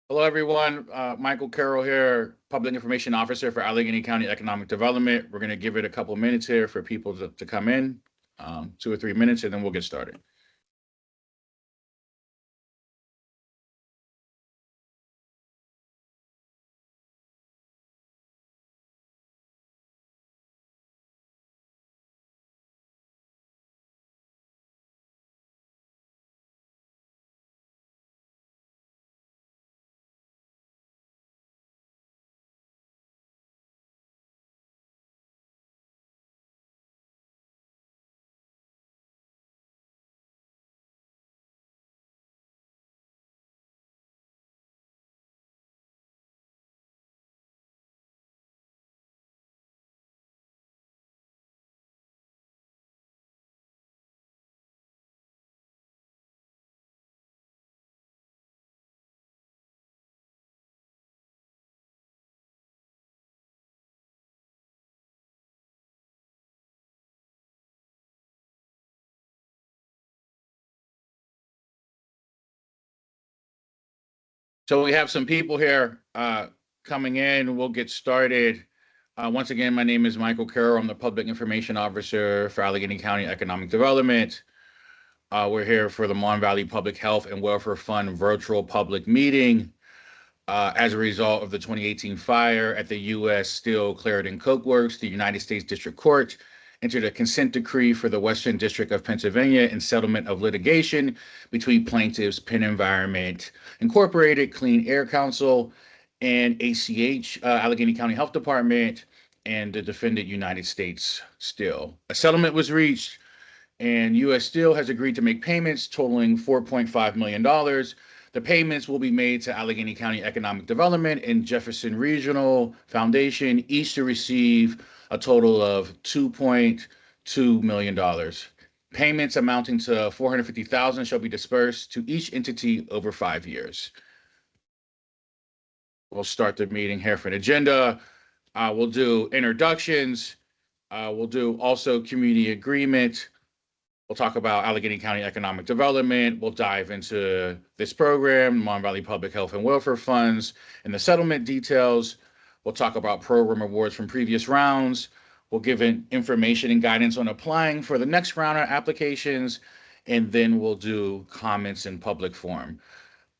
Hello, everyone. Michael Carroll here, Public Information Officer for Allegheny County Economic Development. We're going to give it a couple minutes here for people to come in, 2 or 3 minutes, and then we'll get started. So we have some people here coming in. We'll get started. Once again, my name is Michael Carroll. I'm the Public Information Officer for Allegheny County Economic Development. We're here for the Mon Valley Public Health and Welfare Fund virtual public meeting. As a result of the 2018 fire at the U.S. Steel Clarendon Coke Works, the United States District Court entered a consent decree for the Western District of Pennsylvania in settlement of litigation between plaintiffs Penn Environment Incorporated, Clean Air Council, and ACH, Allegheny County Health Department, and the defendant United States Steel. A settlement was reached, and U.S. Steel has agreed to make payments totaling $4.5 million. The payments will be made to Allegheny County Economic Development and Jefferson Regional Foundation, each to receive a total of $2.2 million. Payments amounting to $450,000 shall be dispersed to each entity over 5 years. We'll start the meeting here for an agenda. We'll do introductions. We'll do also community agreement. We'll talk about Allegheny County Economic Development. We'll dive into this program, Mon Valley Public Health and Welfare Funds, and the settlement details. We'll talk about program awards from previous rounds. We'll give information and guidance on applying for the next round of applications, and then we'll do comments in public forum.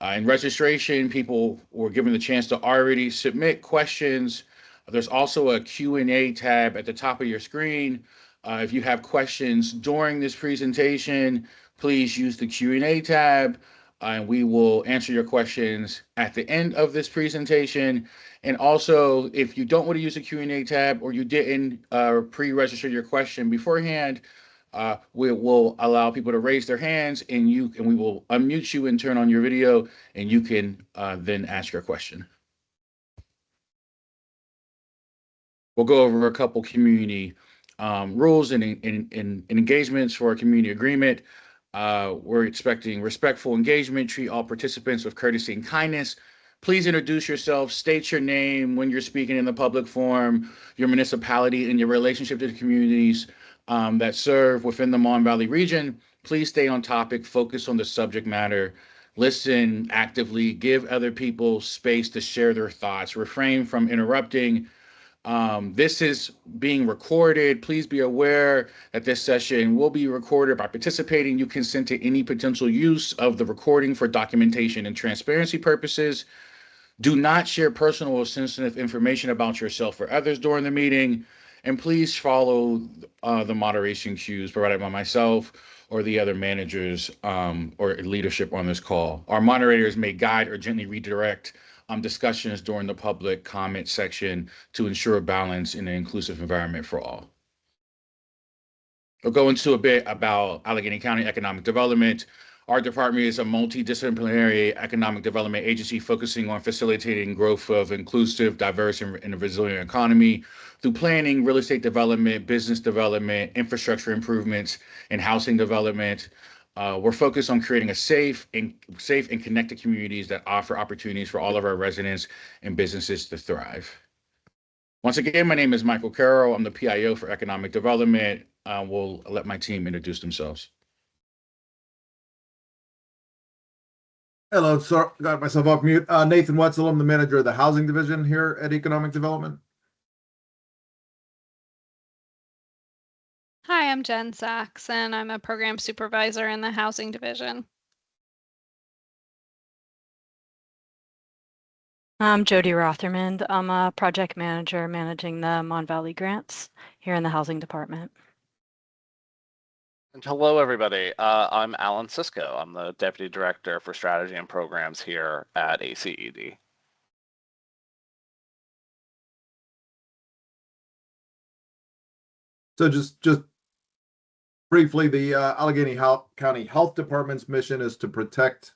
In registration, people were given the chance to already submit questions. There's also a Q&A tab at the top of your screen. If you have questions during this presentation, please use the Q&A tab, and we will answer your questions at the end of this presentation. And also, if you don't want to use the Q&A tab or you didn't pre-register your question beforehand, we will allow people to raise their hands, and we will unmute you and turn on your video, and you can then ask your question. We'll go over a couple community rules and engagements for a community agreement. We're expecting respectful engagement, treat all participants with courtesy and kindness. Please introduce yourself, state your name when you're speaking in the public forum, your municipality, and your relationship to the communities that serve within the Mon Valley region. Please stay on topic, focus on the subject matter, listen actively, give other people space to share their thoughts, refrain from interrupting. This is being recorded. Please be aware that this session will be recorded. By participating, you consent to any potential use of the recording for documentation and transparency purposes. Do not share personal or sensitive information about yourself or others during the meeting. And please follow the moderation cues provided by myself or the other managers or leadership on this call. Our moderators may guide or gently redirect discussions during the public comment section to ensure balance in an inclusive environment for all. We'll go into a bit about Allegheny County Economic Development. Our department is a multidisciplinary economic development agency focusing on facilitating growth of inclusive, diverse, and resilient economy through planning, real estate development, business development, infrastructure improvements, and housing development. We're focused on creating a safe and connected communities that offer opportunities for all of our residents and businesses to thrive. Once again, my name is Michael Carroll. I'm the PIO for Economic Development. We'll let my team introduce themselves. Hello, sorry, got myself off mute. Nathan Wetzel, I'm the manager of the housing division here at Economic Development. Hi, I'm Jen Sachs, and I'm a program supervisor in the housing division. I'm Jody Rothermond. I'm a project manager managing the Mon Valley grants here in the housing department. And hello, everybody. I'm Alan Cisco. I'm the Deputy Director for Strategy and Programs here at ACED. So just briefly, the Allegheny County Health Department's mission is to protect,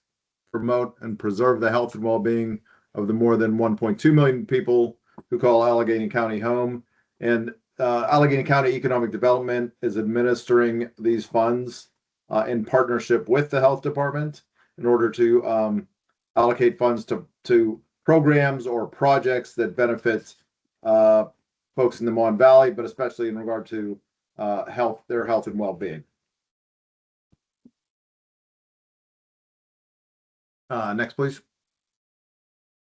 promote, and preserve the health and well-being of the more than 1.2 million people who call Allegheny County home. And Allegheny County Economic Development is administering these funds in partnership with the health department in order to allocate funds to programs or projects that benefit folks in the Mon Valley, but especially in regard to their health and well-being. Next, please.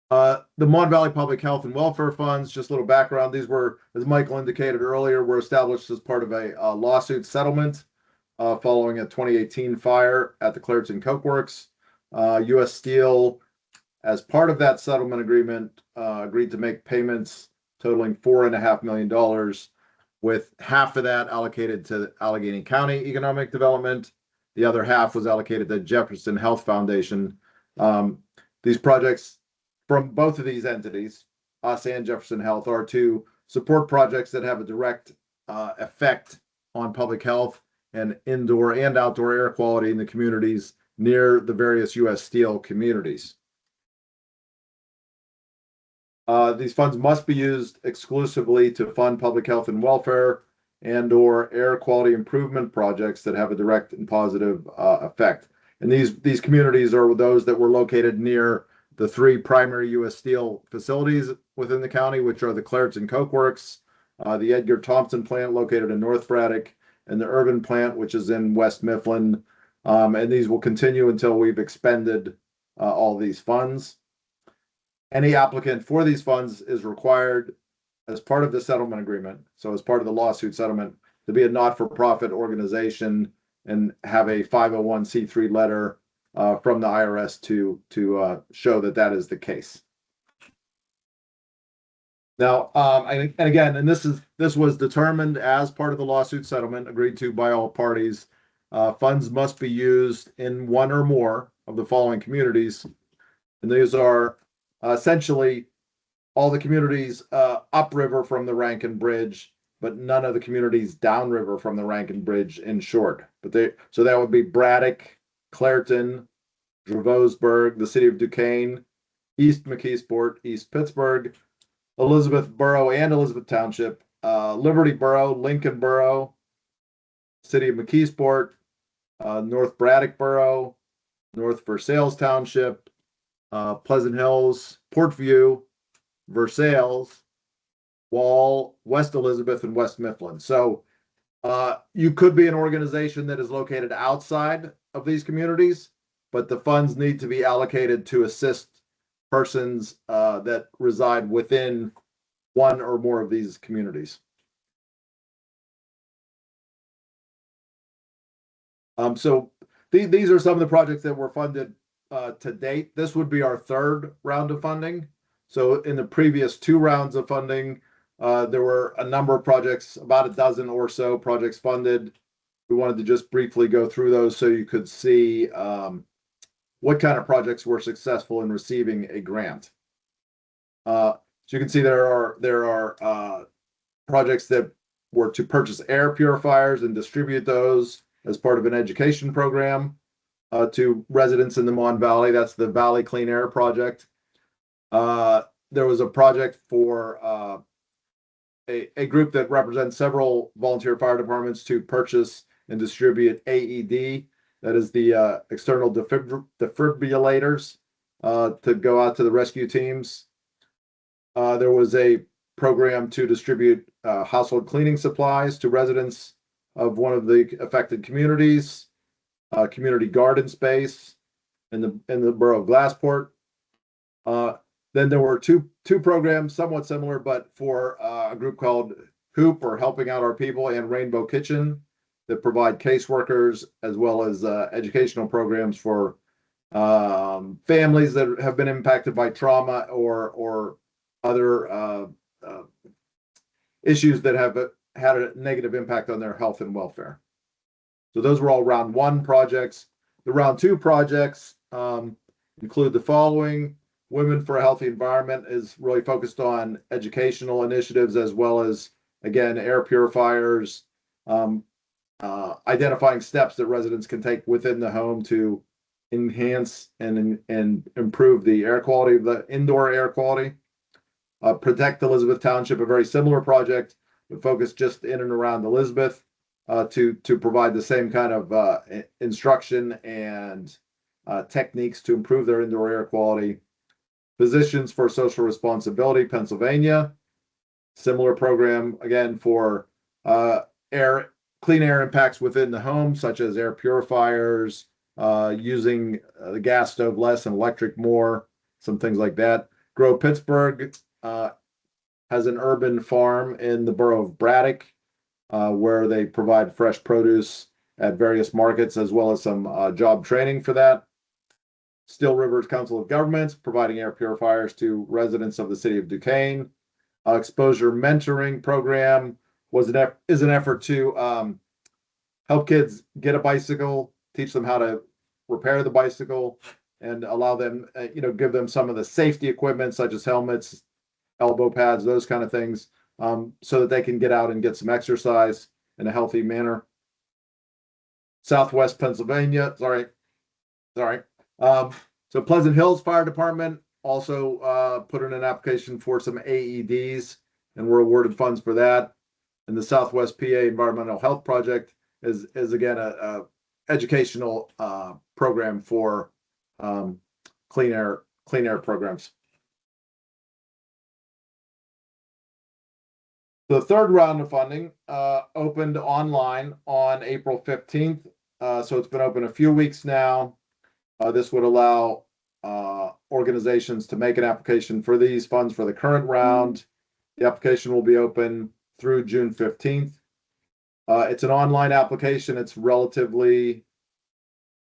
The Mon Valley Public Health and Welfare Funds, just a little background. These were, as Michael indicated earlier, were established as part of a lawsuit settlement following a 2018 fire at the Clairton Coke Works. U.S. Steel, as part of that settlement agreement, agreed to make payments totaling $4.5 million, with half of that allocated to Allegheny County Economic Development. The other half was allocated to Jefferson Health Foundation. These projects from both of these entities, us and Jefferson Health, are to support projects that have a direct effect on public health and indoor and outdoor air quality in the communities near the various U.S. Steel communities. These funds must be used exclusively to fund public health and welfare and/or air quality improvement projects that have a direct and positive effect. And these communities are those that were located near the three primary U.S. Steel facilities within the county, which are the Clairton Coke Works, the Edgar Thompson plant located in North Braddock, and the Urban plant, which is in West Mifflin. And these will continue until we've expended all these funds. Any applicant for these funds is required as part of the settlement agreement, so as part of the lawsuit settlement, to be a not-for-profit organization and have a 501c3 letter from the IRS to show that that is the case. Now, and again, and this was determined as part of the lawsuit settlement agreed to by all parties. Funds must be used in one or more of the following communities, and these are essentially all the communities upriver from the Rankin Bridge, but none of the communities downriver from the Rankin Bridge, in short. So that would be Braddock, Clairton, Dravosburg, the city of Duquesne, East McKeesport, East Pittsburgh, Elizabeth Borough and Elizabeth Township, Liberty Borough, Lincoln Borough, city of McKeesport, North Braddock Borough, North Versailles Township, Pleasant Hills, Portview, Versailles, Wall, West Elizabeth, and West Mifflin. So you could be an organization that is located outside of these communities, but the funds need to be allocated to assist persons that reside within one or more of these communities. So these are some of the projects that were funded to date. This would be our third round of funding. So in the previous two rounds of funding, there were a number of projects, about a dozen or so projects funded. We wanted to just briefly go through those so you could see what kind of projects were successful in receiving a grant. So you can see there are projects that were to purchase air purifiers and distribute those as part of an education program to residents in the Mon Valley. That's the Valley Clean Air Project. There was a project for a group that represents several volunteer fire departments to purchase and distribute AED, that is the external defibrillators, to go out to the rescue teams. There was a program to distribute household cleaning supplies to residents of one of the affected communities, community garden space, in the borough of Glassport. Then there were two programs somewhat similar, but for a group called Hoop, or Helping Out Our People, and Rainbow Kitchen, that provide caseworkers as well as educational programs for families that have been impacted by trauma or other issues that have had a negative impact on their health and welfare. So those were all round one projects. The round two projects include the following. Women for a Healthy Environment is really focused on educational initiatives, as well as, again, air purifiers, identifying steps that residents can take within the home to enhance and improve the air quality of the indoor air quality. Protect Elizabeth Township, a very similar project, but focused just in and around Elizabeth, to provide the same kind of instruction and techniques to improve their indoor air quality. Physicians for Social Responsibility, Pennsylvania, similar program, again, for clean air impacts within the home, such as air purifiers, using the gas stove less and electric more, some things like that. Grow Pittsburgh has an urban farm in the borough of Braddock, where they provide fresh produce at various markets, as well as some job training for that. Still Rivers Council of Governments, providing air purifiers to residents of the city of Duquesne. Exposure Mentoring Program is an effort to help kids get a bicycle, teach them how to repair the bicycle, and allow them, give them some of the safety equipment, such as helmets, elbow pads, those kind of things, so that they can get out and get some exercise in a healthy manner. Southwest Pennsylvania, sorry. So Pleasant Hills Fire Department also put in an application for some AEDs, and were awarded funds for that. And the Southwest PA Environmental Health Project is again a educational program for clean air programs. The third round of funding opened online on April 15th. So it's been open a few weeks now. This would allow organizations to make an application for these funds for the current round. The application will be open through June 15th. It's an online application. It's relatively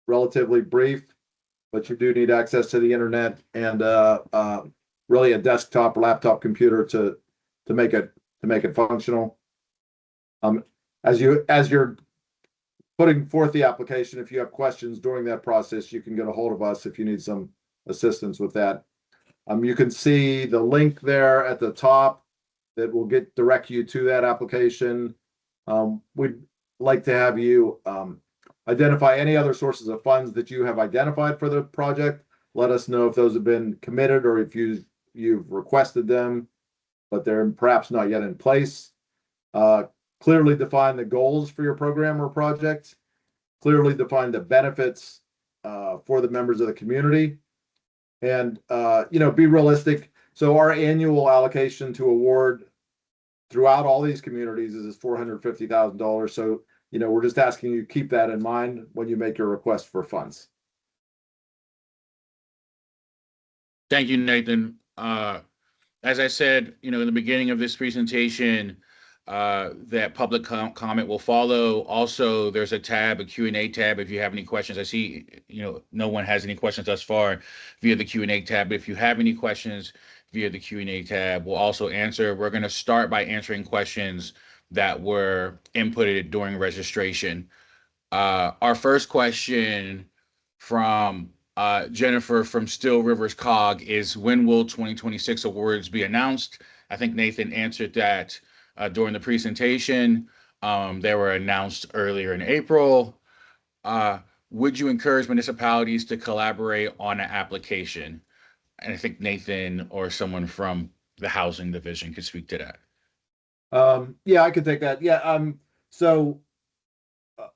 brief, but you do need access to the internet and really a desktop or laptop computer to make it functional. As you're putting forth the application, if you have questions during that process, you can get a hold of us if you need some assistance with that. You can see the link there at the top that will direct you to that application. We'd like to have you identify any other sources of funds that you have identified for the project. Let us know if those have been committed, or if you've requested them, but they're perhaps not yet in place. Clearly define the goals for your program or project. Clearly define the benefits for the members of the community, and be realistic. So our annual allocation to award throughout all these communities is $450,000. So we're just asking you to keep that in mind when you make your request for funds. Thank you, Nathan. As I said, in the beginning of this presentation, that public comment will follow. Also, there's a Q&A tab if you have any questions. I see, no one has any questions thus far via the Q&A tab. But if you have any questions via the Q&A tab, we'll also answer. We're going to start by answering questions that were inputted during registration. Our first question from Jennifer from Still Rivers COG is, when will 2026 awards be announced? I think Nathan answered that during the presentation. They were announced earlier in April. Would you encourage municipalities to collaborate on an application? And I think Nathan or someone from the housing division could speak to that. Yeah, I could take that. Yeah. So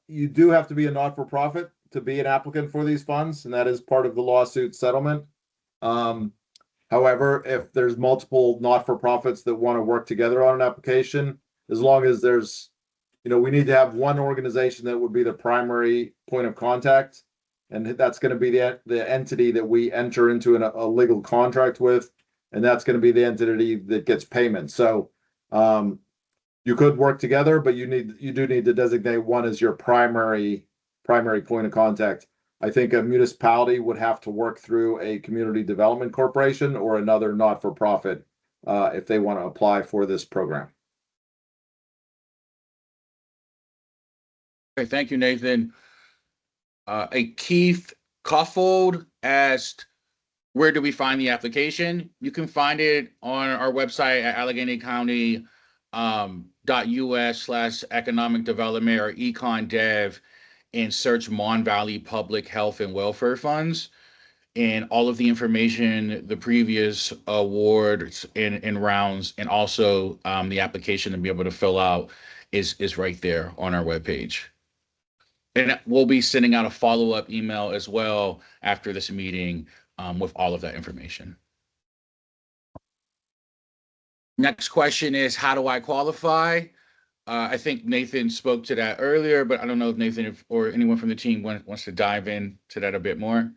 you do have to be a not-for-profit to be an applicant for these funds, and that is part of the lawsuit settlement. However, if there's multiple not-for-profits that want to work together on an application, as long as there's, we need to have one organization that would be the primary point of contact. and that's going to be the entity that we enter into a legal contract with, and that's going to be the entity that gets payment. So you could work together, but you do need to designate one as your primary point of contact. I think a municipality would have to work through a community development corporation or another not-for-profit if they want to apply for this program. Okay, thank you, Nathan. A Keith Cuffold asked, where do we find the application? You can find it on our website at Allegheny County .us/economic development or econ dev, and search Mon Valley Public Health and Welfare Funds. And all of the information, the previous awards and rounds, and also the application to be able to fill out is right there on our webpage. And we'll be sending out a follow-up email as well after this meeting with all of that information. Next question is, how do I qualify? I think Nathan spoke to that earlier, but I don't know if Nathan or anyone from the team wants to dive into that a bit more.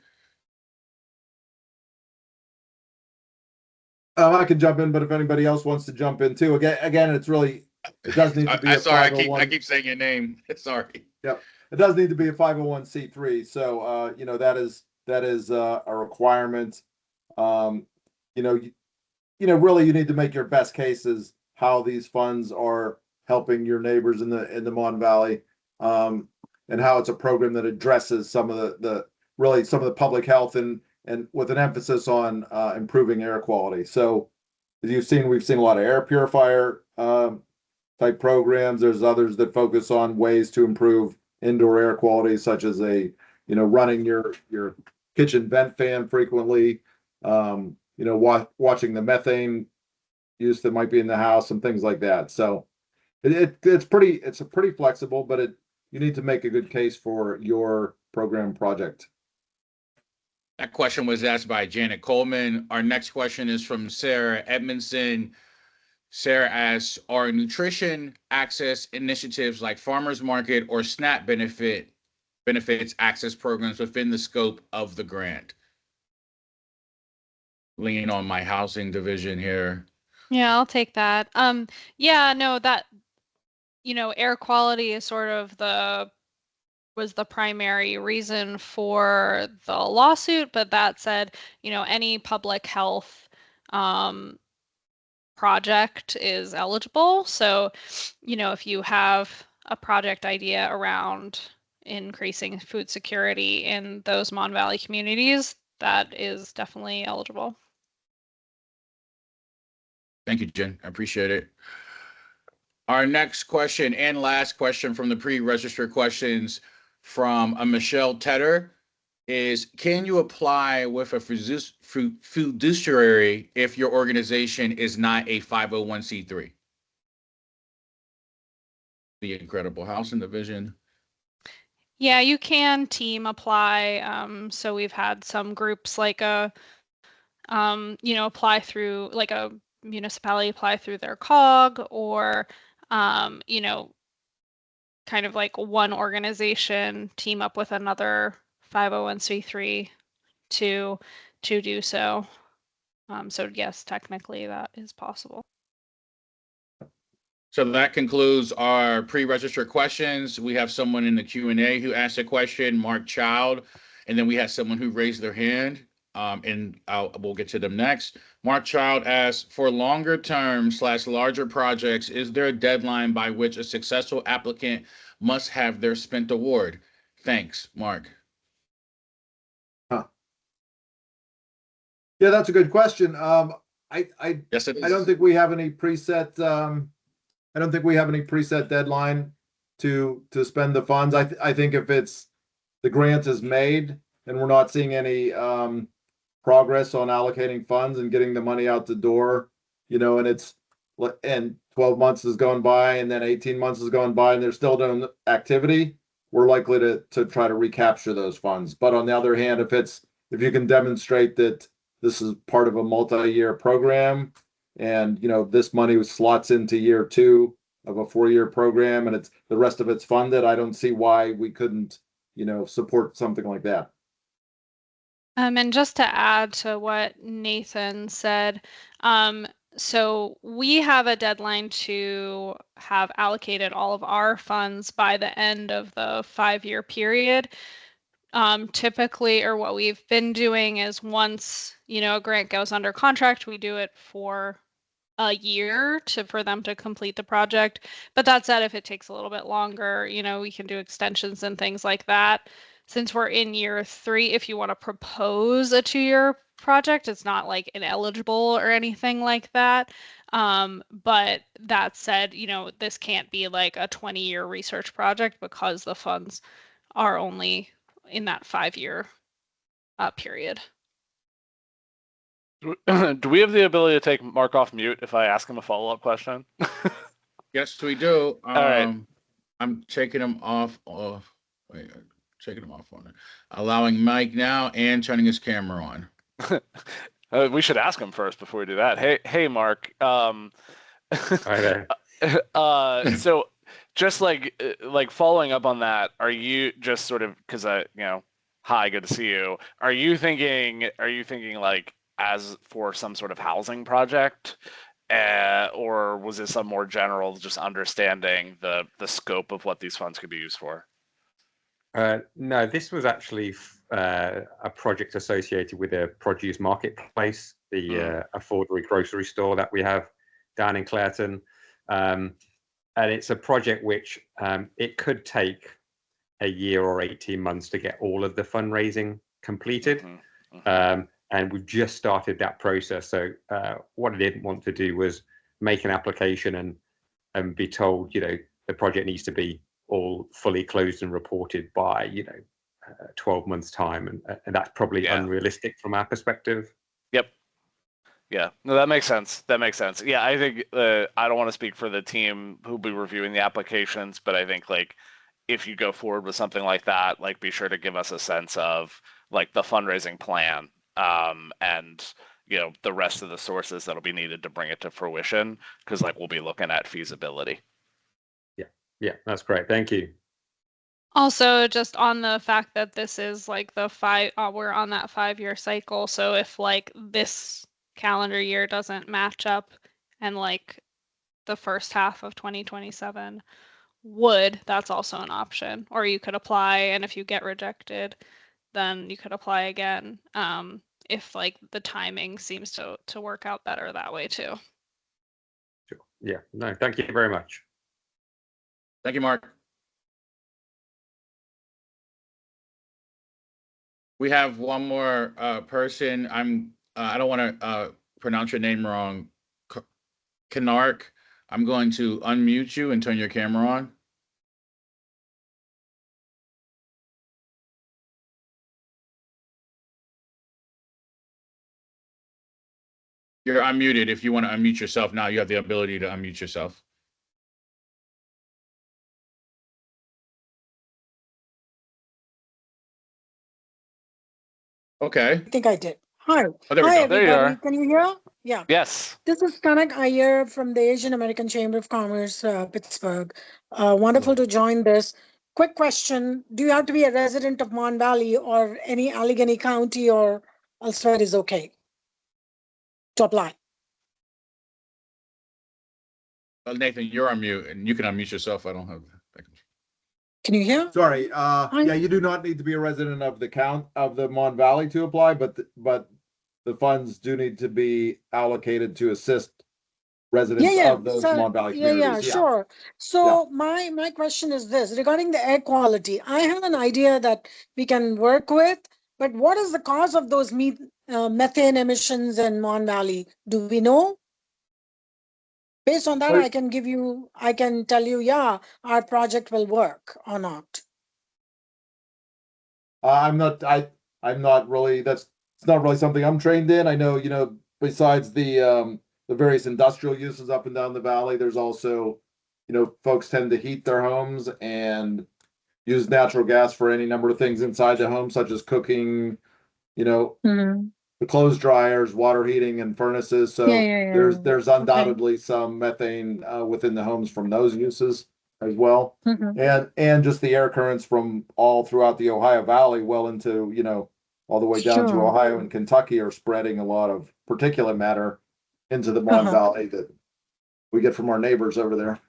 I can jump in, but if anybody else wants to jump in too, again, it does need to be a sorry, 501. I keep saying your name. Sorry. Yep. It does need to be a 501c3. So, that is a requirement. Really you need to make your best cases how these funds are helping your neighbors in the Mon Valley, and how it's a program that addresses some of the public health and with an emphasis on improving air quality. So as we've seen a lot of air purifier type programs. There's others that focus on ways to improve indoor air quality, such as running your kitchen vent fan frequently, watching the methane use that might be in the house and things like that. So it's pretty flexible, but you need to make a good case for your program project. That question was asked by Janet Coleman. Our next question is from Sarah Edmondson. Sarah asks, are nutrition access initiatives like farmers market or SNAP benefits access programs within the scope of the grant? Leaning on my housing division here. Yeah, I'll take that. Yeah, no, that, air quality is sort of was the primary reason for the lawsuit. But that said, any public health project is eligible. So, if you have a project idea around increasing food security in those Mon Valley communities, that is definitely eligible. Thank you, Jen. I appreciate it. Our next question and last question from the pre-registered questions from Michelle Tedder is, can you apply with a fiduciary if your organization is not a 501c3? The Incredible Housing Division. Yeah, you can team apply. So we've had some groups like apply through, like a municipality apply through their COG, or kind of like one organization team up with another 501c3 to do so. So yes, technically that is possible. So that concludes our pre-registered questions. We have someone in the Q&A who asked a question, Mark Child, and then we had someone who raised their hand, and we'll get to them next. Mark Child asks, for longer term / larger projects, is there a deadline by which a successful applicant must have their spent award? Thanks, Mark. Yeah, that's a good question. Yes, it is. I don't think we have any preset. I don't think we have any preset deadline to spend the funds. I think if the grant is made and we're not seeing any progress on allocating funds and getting the money out the door, and 12 months has gone by and then 18 months has gone by and they're still doing activity, we're likely to try to recapture those funds. But on the other hand, if you can demonstrate that this is part of a multi-year program, and this money slots into year 2 of a 4-year program, and the rest of it's funded, I don't see why we couldn't support something like that. And just to add to what Nathan said, so we have a deadline to have allocated all of our funds by the end of the 5-year period. Typically, or what we've been doing is once, a grant goes under contract, we do it for a year for them to complete the project. But that said, if it takes a little bit longer, we can do extensions and things like that. Since we're in year 3, if you want to propose a 2-year project, it's not like ineligible or anything like that. But that said, this can't be like a 20-year research project because the funds are only in that 5-year period. Do we have the ability to take Mark off mute if I ask him a follow-up question? Yes, we do. All right. I'm taking him off. Wait, taking him off on it. Allowing Mike now and turning his camera on. We should ask him first before we do that. Hey, Mark. Hi there. So just like following up on that, are you just sort of, because hi, good to see you. Are you thinking like as for some sort of housing project, or was this a more general just understanding the scope of what these funds could be used for? No, this was actually a project associated with a produce marketplace, the affordable grocery store that we have down in Clareton. And it's a project which it could take a year or 18 months to get all of the fundraising completed. And we've just started that process. So what I didn't want to do was make an application and be told, the project needs to be all fully closed and reported by 12 months time, and that's probably unrealistic from our perspective. Yep. Yeah, no, that makes sense. Yeah, I think I don't want to speak for the team who'll be reviewing the applications, but I think if you go forward with something like that, be sure to give us a sense of the fundraising plan, and the rest of the sources that'll be needed to bring it to fruition, because we'll be looking at feasibility. Yeah, that's great. Thank you. Also, just on the fact that this is we're on that 5-year cycle. So if this calendar year doesn't match up and the first half of 2027 that's also an option. Or you could apply, and if you get rejected, then you could apply again. If the timing seems to work out better that way too. Sure. Yeah, no, thank you very much. Thank you, Mark. We have one more person. I don't want to pronounce your name wrong. Kanark. I'm going to unmute you and turn your camera on. You're unmuted. If you want to unmute yourself now, you have the ability to unmute yourself. Okay. I think I did. Hi. Oh, there we Hi, go. There you everybody. are. Can you hear? Yeah. Yes. This is Kanak Iyer from the Asian American Chamber of Commerce, Pittsburgh. Wonderful to join this. Quick question. Do you have to be a resident of Mon Valley or any Allegheny County or elsewhere is okay to apply? Well, Nathan, you're on mute, and you can unmute yourself. I don't have that. Can you hear? Sorry. Yeah, you do not need to be a resident of the Mon Valley to apply, but the funds do need to be allocated to assist residents of those Mon Valley communities. Yeah, sure. So my question is this regarding the air quality. I have an idea that we can work with, but what is the cause of those methane emissions in Mon Valley? Do we know? Based on that, I can tell you, our project will work or not. I'm not really, it's not really something I'm trained in. I know, besides the various industrial uses up and down the valley, there's also, folks tend to heat their homes and use natural gas for any number of things inside the home, such as cooking, the clothes dryers, water heating, and furnaces. So there's undoubtedly some methane within the homes from those uses as well, and just the air currents from all throughout the Ohio Valley, well into all the way down to Sure. Ohio and Kentucky are spreading a lot of particulate matter into the Mon Uh-huh. Valley that we get from our neighbors over there.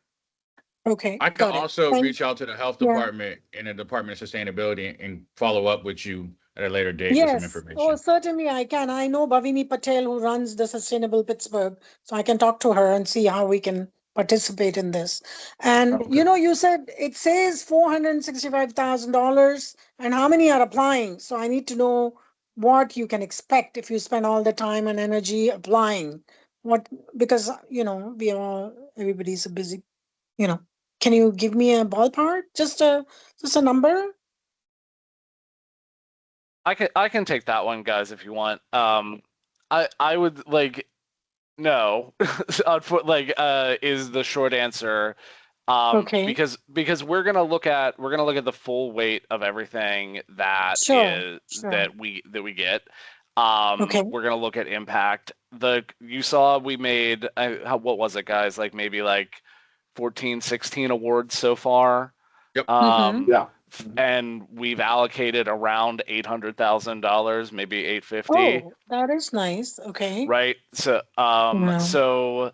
Okay, I can got it. also reach out to the health Yeah. department and the Department of Sustainability and follow up with you at a later date with some Yes, oh, information. certainly I can. I know Bhavini Patel who runs the Sustainable Pittsburgh, so I can talk to her and see how we can participate in this. And Okay. you said it says $465,000, and how many are applying? So I need to know what you can expect if you spend all the time and energy applying. What, because we are everybody's so busy. Can you give me a ballpark? Just a number? I can take that one, guys, if you want. I would like no, is the short answer. Okay. Because we're gonna look at the full weight of everything that Sure. that we get. Okay. We're gonna look at impact. You saw we made what was it, guys? Like maybe like 14, 16 awards so far. Yep. Yeah. And we've allocated around $800,000, maybe 850. Oh, that is nice. Okay. Right. So Yeah. so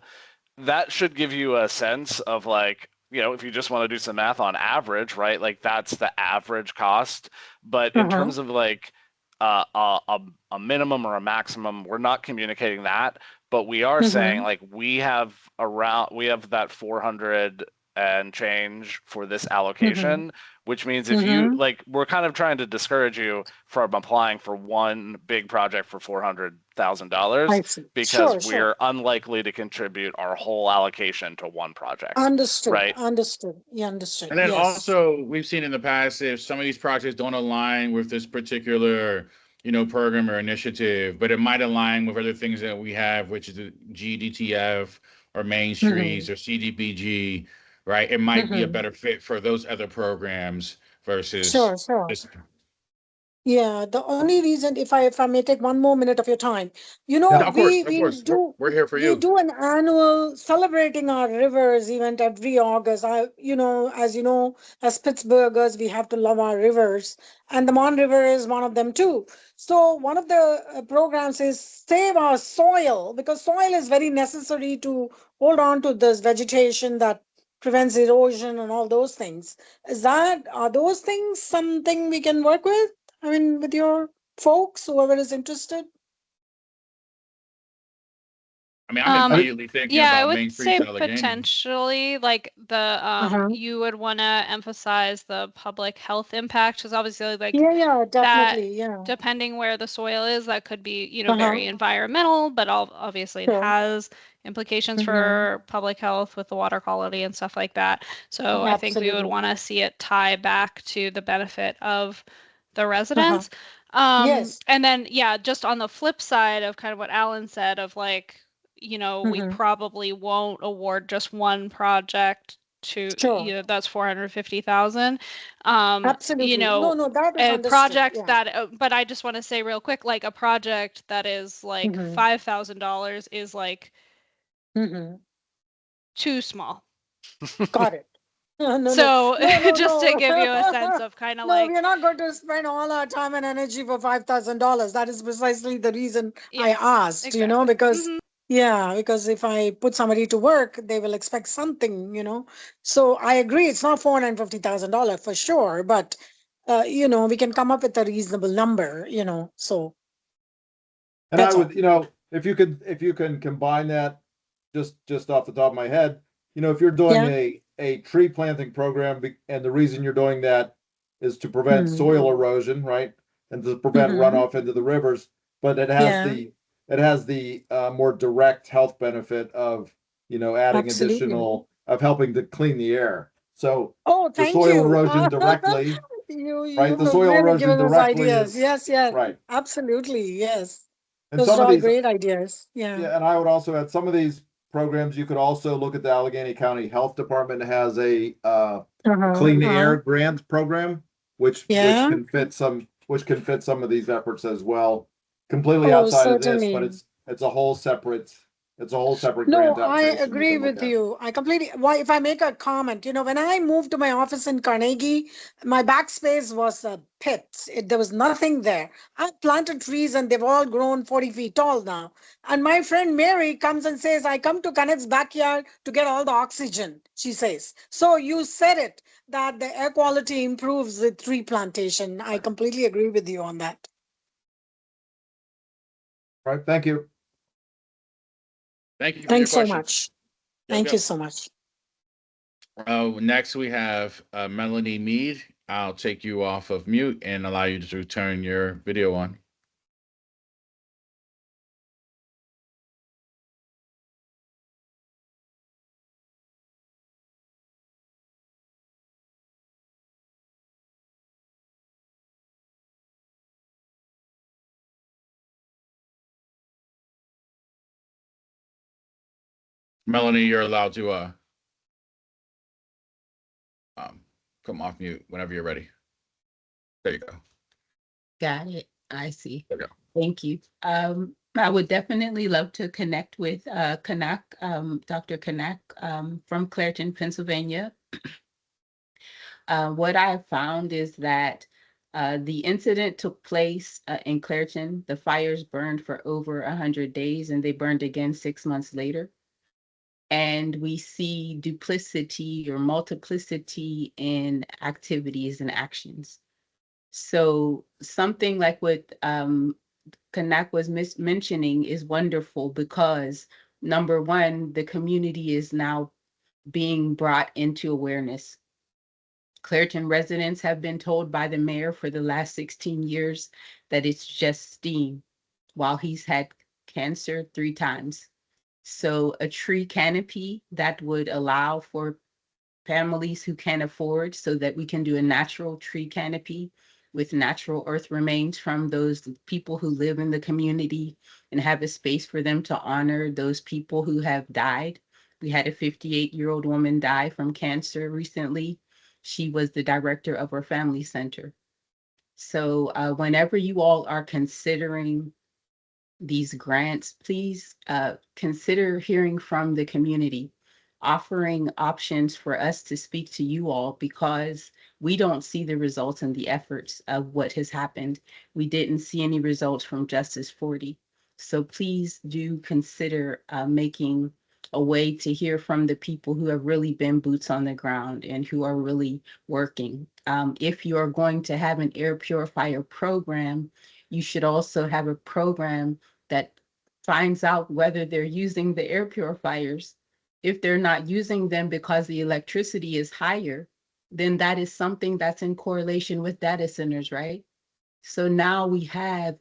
that should give you a sense of like, if you just want to do some math on average, right? Like that's the average cost. But in terms of like a minimum or a maximum, we're not communicating that, but we are saying like we have that 400 and change for this allocation, which means if you we're kind of trying to discourage you from applying for one big project for $400,000 because we're unlikely to contribute our whole allocation to one project. Understood. Right. Understood. Yeah, understood. And then Yes. also we've seen in the past if some of these projects don't align with this particular, program or initiative, but it might align with other things that we have, which is the GDTF or Main Streets or CDBG, right? It might be a better fit for those other programs versus Sure. this. Yeah, the only reason, if I may take one more minute of your time, Of course, we do we're here for we you. do an annual celebrating our rivers event every August. As as Pittsburghers, we have to love our rivers, and the Mon River is one of them too. So one of the programs is save our soil, because soil is very necessary to hold on to this vegetation that prevents erosion and all those things. Are those things something we can work with? I mean, with your folks, whoever is interested. I mean, I'm immediately thinking Yeah, I about would Main say Streets Allegheny. potentially like the you would want to emphasize the public health impact, because obviously like Yeah, that, definitely. Yeah. depending where the soil is, that could be very environmental, but obviously it Sure. has implications for public health with the water quality and stuff like that. So I think we would Absolutely. want to see it tie back to the benefit of the residents. Yes. And then just on the flip side of kind of what Alan said of like, we probably won't award just one project to, Sure. that's 450,000. Absolutely. No, that is A understood. project Yeah. that, but I just want to say real quick, like a project that is like $5,000 is like too small. Got it. No, So just to no. give you a sense of kind of No, like, we're not going to spend all our time and energy for $5,000. That is precisely the reason I asked, exactly. because because if I put somebody to work, they will expect something. So I agree, it's not $450,000 for sure, but we can come up with a reasonable number, so. And That's I would, if you can combine that just off the top of my head, if you're doing a tree planting program and the reason you're doing that is to prevent soil erosion, right? And to prevent runoff into the rivers, but it has the more direct health benefit of, adding additional, of helping to clean the air. So the thank soil you. erosion directly, right? The You've soil really erosion given us directly ideas. is, Yes, right. absolutely, yes. And Those some are of all these, great ideas. yeah, and I would also add some of these programs, you could also look at the Allegheny County Health Department has a clean air grant program, which can fit some of these efforts as well. Completely outside of this, but it's a whole separate It's a whole separate No, grant I application we agree can look with at. you. I completely, why, if I make a comment, when I moved to my office in Carnegie, my backspace was a pit. There was nothing there. I planted trees and they've all grown 40 feet tall now. And my friend Mary comes and says, I come to Kenneth's backyard to get all the oxygen, she says. So you said it, that the air quality improves with tree plantation. I completely agree with you on that. All right, thank you. Thank you for your Thanks so question. much. Yep, Thank yep. you so much. Next, we have Melanie Mead. I'll take you off of mute and allow you to turn your video on. Melanie, you're allowed to come off mute whenever you're ready. There you go. Got it. I see. There you go. Thank you. I would definitely love to connect with Kanak, Dr. Kanak from Clairton, Pennsylvania. What I found is that the incident took place in Clairton. The fires burned for over 100 days and they burned again 6 months later. And we see duplicity or multiplicity in activities and actions. So something like what Kanak was mentioning is wonderful because number one, the community is now being brought into awareness. Clairton residents have been told by the mayor for the last 16 years that it's just steam while he's had cancer 3 times. So a tree canopy that would allow for families who can afford so that we can do a natural tree canopy with natural earth remains from those people who live in the community and have a space for them to honor those people who have died. We had a 58-year-old woman die from cancer recently. She was the director of our family center. So whenever you all are considering these grants, please consider hearing from the community, offering options for us to speak to you all because we don't see the results and the efforts of what has happened. We didn't see any results from Justice 40. So please do consider making a way to hear from the people who have really been boots on the ground and who are really working. If you are going to have an air purifier program, you should also have a program that finds out whether they're using the air purifiers. If they're not using them because the electricity is higher, then that is something that's in correlation with data centers, right? So now we have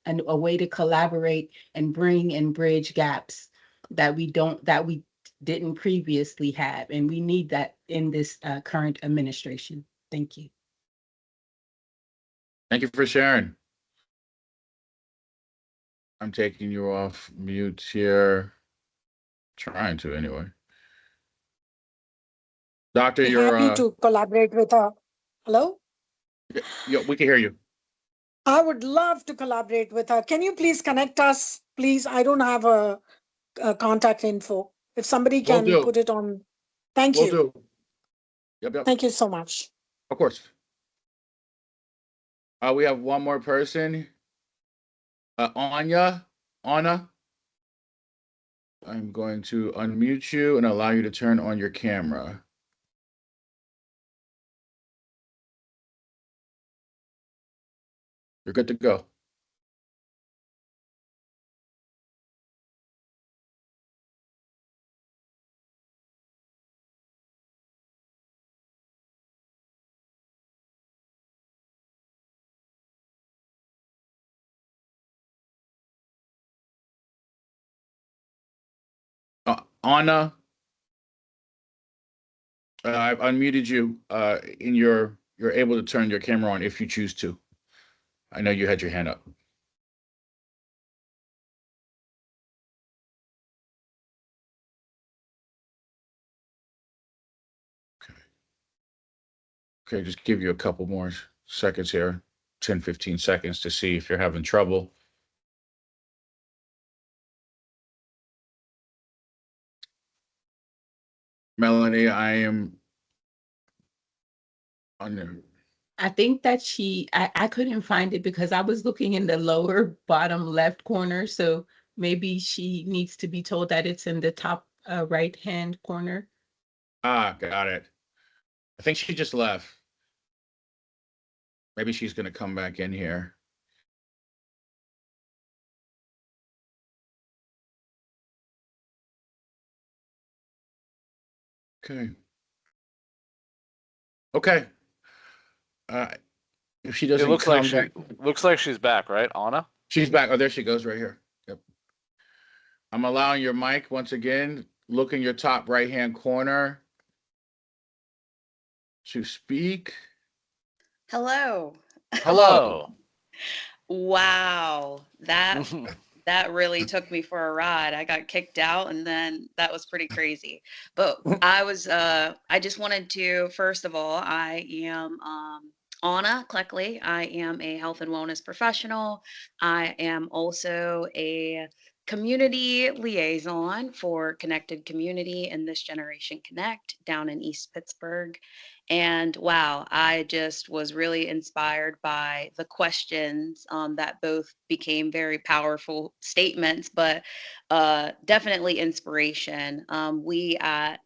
a way to collaborate and bring and bridge gaps that we didn't previously have. And we need that in this current administration. Thank you. Thank you for sharing. I'm taking you off mute here. Trying to anyway. Doctor, Be you're happy to collaborate with her. Hello? yeah, we can hear you. I would love to collaborate with her. Can you please connect us? Please, I don't have a contact info. If somebody Will can do. put it on. Thank Will you. do. Yep, yep. Thank you so much. Of course. We have one more person. Anna. I'm going to unmute you and allow you to turn on your camera. You're good to go. Anna, I've unmuted you. You're able to turn your camera on if you choose to. I know you had your hand up. Okay, just give you a couple more seconds here, 10, 15 seconds to see if you're having trouble. Melanie, I am on there. I think that I couldn't find it because I was looking in the lower bottom left corner. So maybe she needs to be told that it's in the top right hand corner. Ah, got it. I think she just left. Maybe she's going to come back in here. Okay. Okay. If she It doesn't looks like come back, looks like she's back, right, Anna? she's back. Oh, there she goes right here. Yep. I'm allowing your mic once again. Look in your top right-hand corner to speak. Hello. Hello. Wow. That really took me for a ride. I got kicked out and then that was pretty crazy. But I just wanted to, first of all, I am Anna Cleckley. I am a health and wellness professional. I am also a community liaison for Connected Community and This Generation Connect down in East Pittsburgh. And wow, I just was really inspired by the questions that both became very powerful statements, but definitely inspiration. We at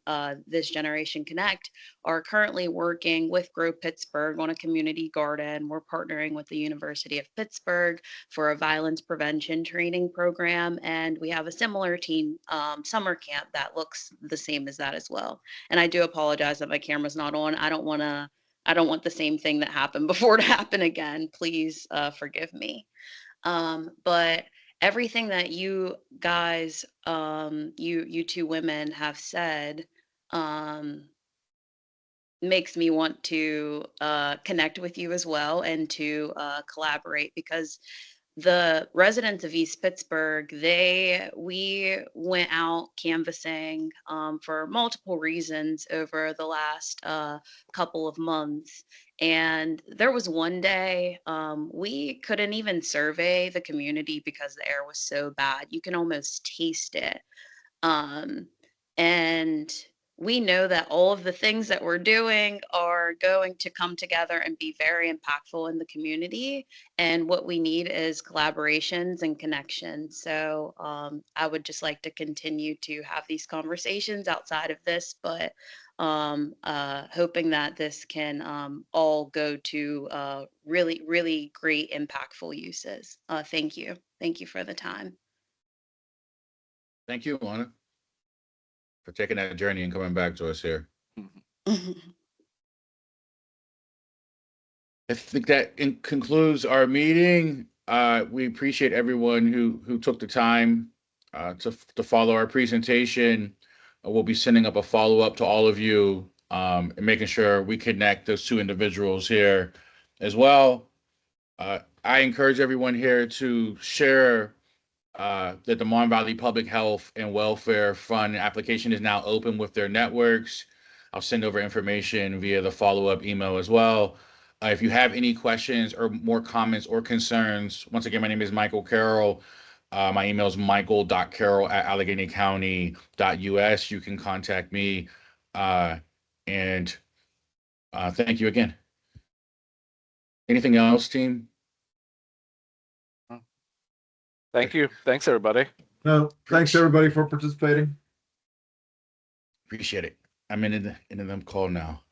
This Generation Connect are currently working with Grow Pittsburgh on a community garden. We're partnering with the University of Pittsburgh for a violence prevention training program. And we have a similar teen summer camp that looks the same as that as well. And I do apologize that my camera's not on. I don't want the same thing that happened before to happen again. Please forgive me. But everything that you guys, you two women have said, makes me want to connect with you as well and to collaborate because the residents of East Pittsburgh, we went out canvassing for multiple reasons over the last couple of months. And there was one day we couldn't even survey the community because the air was so bad. You can almost taste it. Um, and we know that all of the things that we're doing are going to come together and be very impactful in the community. And what we need is collaborations and connections. So I would just like to continue to have these conversations outside of this, but hoping that this can all go to really, really great, impactful uses. Thank you. Thank you for the time. Thank you, Anna, for taking that journey and coming back to us here. I think that concludes our meeting. We appreciate everyone who took the time to follow our presentation. We'll be sending up a follow-up to all of you and making sure we connect those two individuals here as well. I encourage everyone here to share that the Mon Valley Public Health and Welfare Fund application is now open with their networks. I'll send over information via the follow-up email as well. If you have any questions or more comments or concerns, once again, my name is Michael Carroll. My email is michael.carroll@alleghenycounty.us. You can contact me. And thank you again. Anything else, team? Thank you. Thanks, everybody. No, thanks everybody for participating. Appreciate it. I'm in the call now.